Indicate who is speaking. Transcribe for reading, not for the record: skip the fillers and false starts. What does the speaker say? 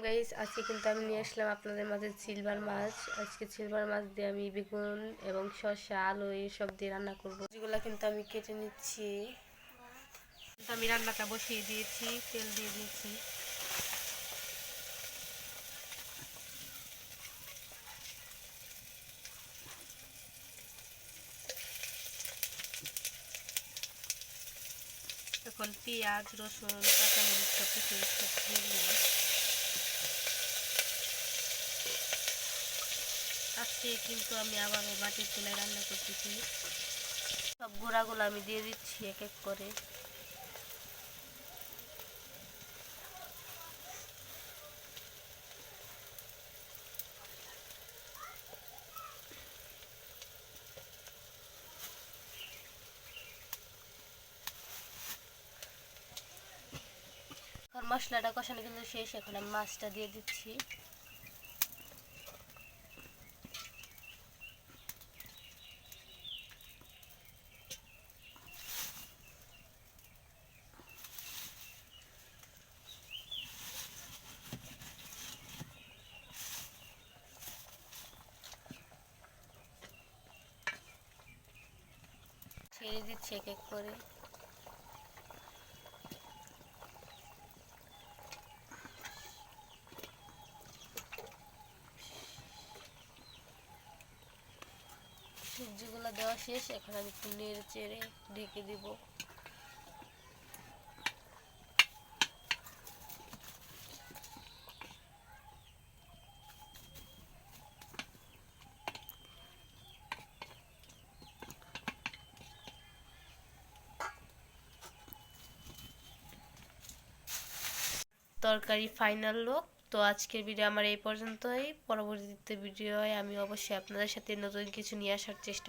Speaker 1: Guys, আজকে কিন্তু আমি নিয়ে আসলাম আপনাদের মাঝে সিলভার মাছ। আজকে সিলভার মাছ দিয়ে আমি বেগুন এবং শসা, আলু এইসব দিয়ে রান্না করব। যেগুলো কিন্তু আমি কেটে নিচ্ছি। আমি রান্নাটা বসিয়ে দিয়েছি, তেল দিয়ে দিয়েছি। এখন পেঁয়াজ, রসুন, কাঁচামরিচ সব কিছু দিয়ে দিলাম। আজকে কিন্তু আমি আবারও মাটির চুলায় রান্না করতেছি। সব গুঁড়াগুলো আমি দিয়ে দিচ্ছি এক এক করে। মশলাটা কষানো কিন্তু শেষ, এখন আমি মাছটা দিয়ে দিচ্ছি। ছেড়ে দিচ্ছি এক এক করে। সবজিগুলো দেওয়া শেষ, এখন আমি একটু নেড়ে চেড়ে ঢেকে দিব। তরকারি ফাইনাল লুক। তো আজকের ভিডিও আমার এই পর্যন্তই। পরবর্তীতে ভিডিওয় আমি অবশ্যই আপনাদের সাথে নতুন কিছু নিয়ে আসার চেষ্টা